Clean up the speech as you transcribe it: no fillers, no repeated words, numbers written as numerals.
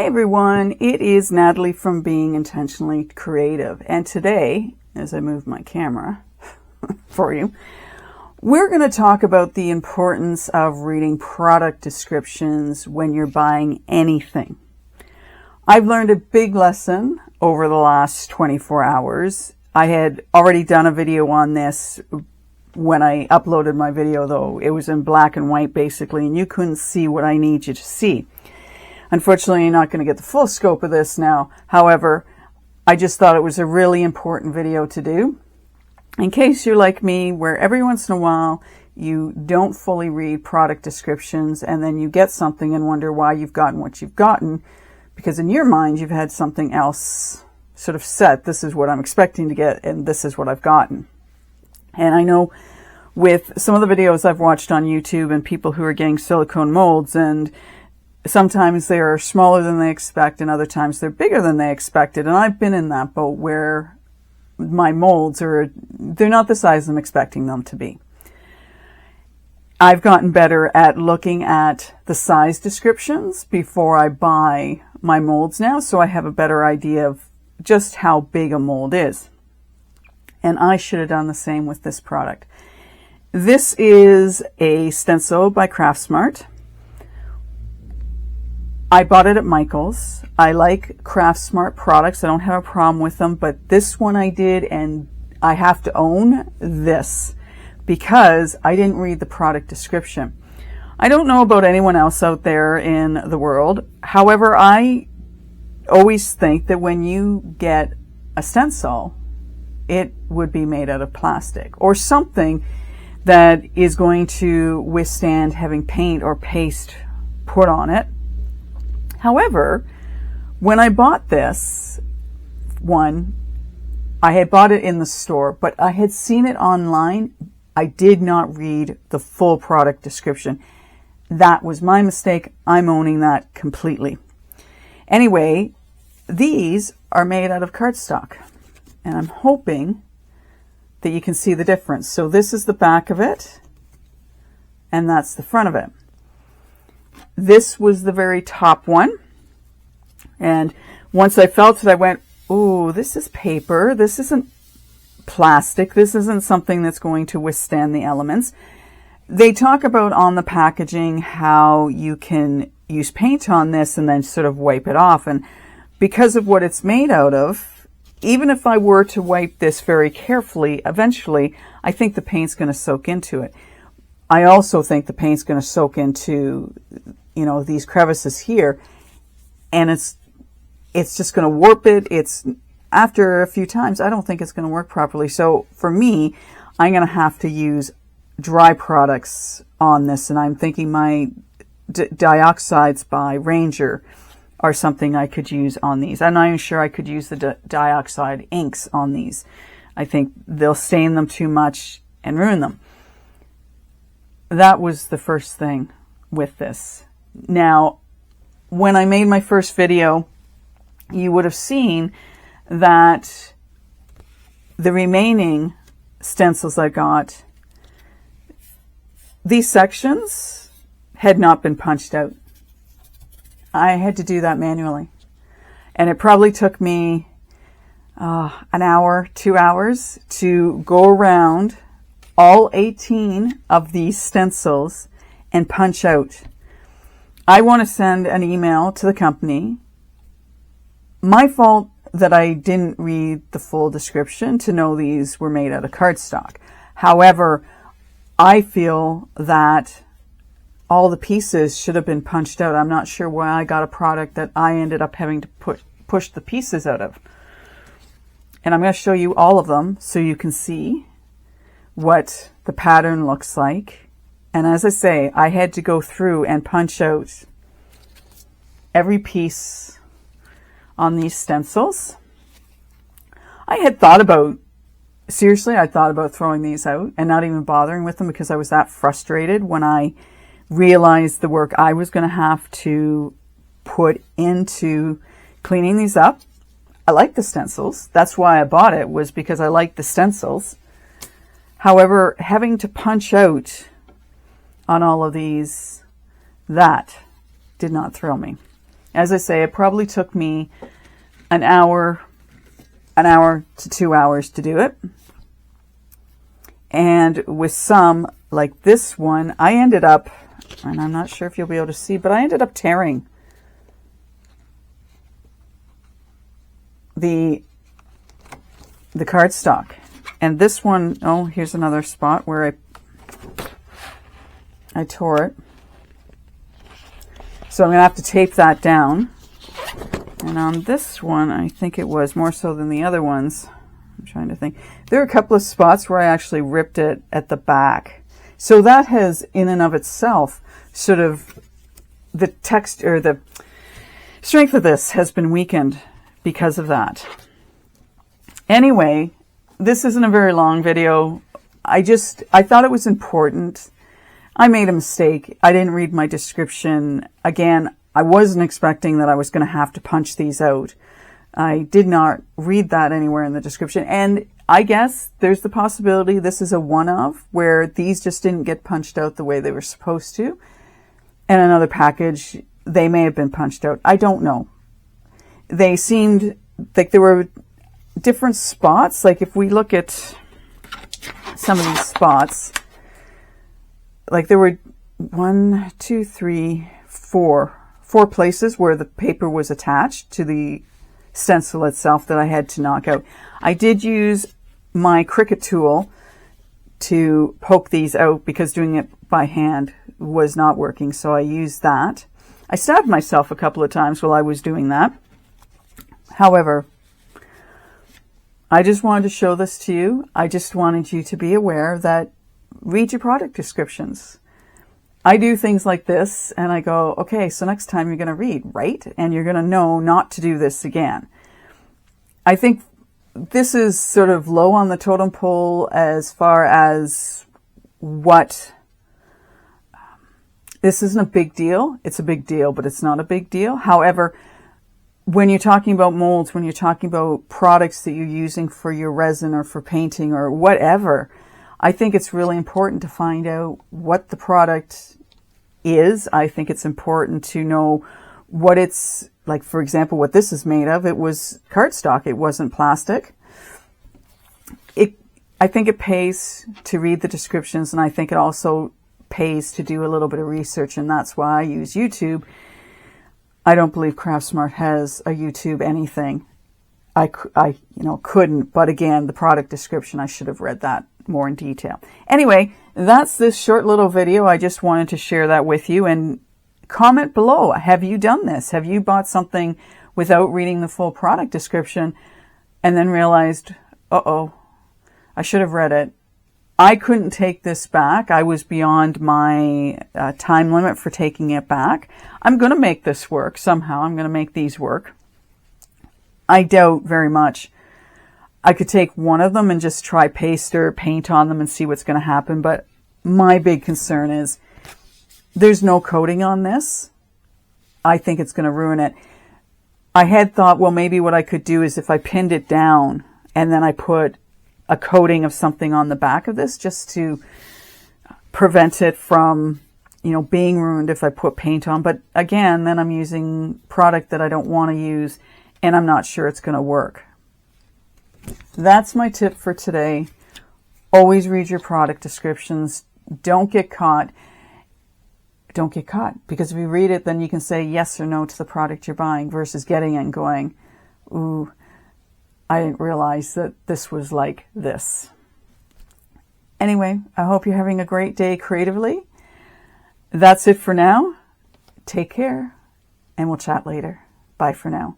everyone, it is Natalie from Being Intentionally Creative, and today, as I move my camera for you, we're going to talk about the importance of reading product descriptions when you're buying anything. I've learned a big lesson over the last 24 hours. I had already done a video on this when I uploaded my video, though. It was in black and white basically, and you couldn't see what I need you to see. Unfortunately, you're not going to get the full scope of this now. However, I just thought it was a really important video to do. In case you're like me, where every once in a while you don't fully read product descriptions and then you get something and wonder why you've gotten what you've gotten, because in your mind you've had something else sort of set. This is what I'm expecting to get and this is what I've gotten. And I know with some of the videos I've watched on YouTube and people who are getting silicone molds, and sometimes they are smaller than they expect and other times they're bigger than they expected. And I've been in that boat where my molds they're not the size I'm expecting them to be. I've gotten better at looking at the size descriptions before I buy my molds now, so I have a better idea of just how big a mold is. And I should have done the same with this product. This is a stencil by Craftsmart. I bought it at Michael's. I like Craftsmart products. I don't have a problem with them, but this one I did, and I have to own this because I didn't read the product description. I don't know about anyone else out there in the world. However, I always think that when you get a stencil, it would be made out of plastic or something that is going to withstand having paint or paste put on it. However, when I bought this one, I had bought it in the store, but I had seen it online. I did not read the full product description. That was my mistake. I'm owning that completely. Anyway, these are made out of cardstock, and I'm hoping that you can see the difference. So this is the back of it, and that's the front of it. This was the very top one. And once I felt it, I went, ooh, this is paper. This isn't plastic. This isn't something that's going to withstand the elements. They talk about on the packaging how you can use paint on this and then sort of wipe it off. And because of what it's made out of, even if I were to wipe this very carefully, eventually, I think the paint's going to soak into it. I also think the paint's going to soak into, these crevices here, and it's just going to warp it. After a few times, I don't think it's going to work properly. So for me, I'm going to have to use dry products on this, and I'm thinking my dioxides by Ranger are something I could use on these. I'm not even sure I could use the dioxide inks on these. I think they'll stain them too much and ruin them. That was the first thing with this. Now, when I made my first video, you would have seen that the remaining stencils I got, these sections had not been punched out. I had to do that manually. And it probably took me an hour, 2 hours to go around all 18 of these stencils and punch out. I want to send an email to the company. My fault that I didn't read the full description to know these were made out of cardstock. However, I feel that all the pieces should have been punched out. I'm not sure why I got a product that I ended up having to push the pieces out of. And I'm going to show you all of them so you can see what the pattern looks like. And as I say, I had to go through and punch out every piece on these stencils. I had thought about, seriously, I thought about throwing these out and not even bothering with them because I was that frustrated when I realized the work I was going to have to put into cleaning these up. I like the stencils. That's why I bought it, was because I like the stencils. However, having to punch out on all of these, that did not thrill me. As I say, it probably took me an hour to 2 hours to do it. And with some, like this one, I ended up, and I'm not sure if you'll be able to see, but I ended up tearing the cardstock. And this one, oh, here's another spot where I tore it. So I'm going to have to tape that down. And on this one, I think it was more so than the other ones. I'm trying to think. There are a couple of spots where I actually ripped it at the back. So that has, in and of itself, sort of the texture, or the strength of this has been weakened because of that. Anyway, this isn't a very long video. I thought it was important. I made a mistake. I didn't read my description. Again, I wasn't expecting that I was going to have to punch these out. I did not read that anywhere in the description. And I guess there's the possibility this is a one-of, where these just didn't get punched out the way they were supposed to. And another package, they may have been punched out. I don't know. They seemed like there were different spots. Like if we look at some of these spots, like there were 1, 2, 3, 4 places where the paper was attached to the stencil itself that I had to knock out. I did use my Cricut tool to poke these out because doing it by hand was not working, so I used that. I stabbed myself a couple of times while I was doing that. However, I just wanted to show this to you. I just wanted you to be aware that read your product descriptions. I do things like this and I go, okay, so next time you're going to read, right? And you're going to know not to do this again. I think this is sort of low on the totem pole as far as what, this isn't a big deal. It's a big deal, but it's not a big deal. However, when you're talking about molds, when you're talking about products that you're using for your resin or for painting or whatever, I think it's really important to find out what the product is. I think it's important to know what it's, like for example, what this is made of. It was cardstock. It wasn't plastic. I think it pays to read the descriptions, and I think it also pays to do a little bit of research, and that's why I use YouTube. I don't believe Craftsmart has a YouTube anything. I couldn't, but again, the product description, I should have read that more in detail. Anyway, that's this short little video. I just wanted to share that with you, and comment below. Have you done this? Have you bought something without reading the full product description and then realized, uh-oh, I should have read it. I couldn't take this back. I was beyond my time limit for taking it back. I'm going to make this work somehow. I'm going to make these work. I doubt very much I could take one of them and just try paste or paint on them and see what's going to happen. But my big concern is there's no coating on this. I think it's going to ruin it. I had thought, well, maybe what I could do is if I pinned it down and then I put a coating of something on the back of this just to prevent it from, being ruined if I put paint on. But again, then I'm using product that I don't want to use, and I'm not sure it's going to work. That's my tip for today. Always read your product descriptions. Don't get caught. Don't get caught, because if you read it, then you can say yes or no to the product you're buying versus getting it and going, ooh, I didn't realize that this was like this. Anyway, I hope you're having a great day creatively. That's it for now. Take care, and we'll chat later. Bye for now.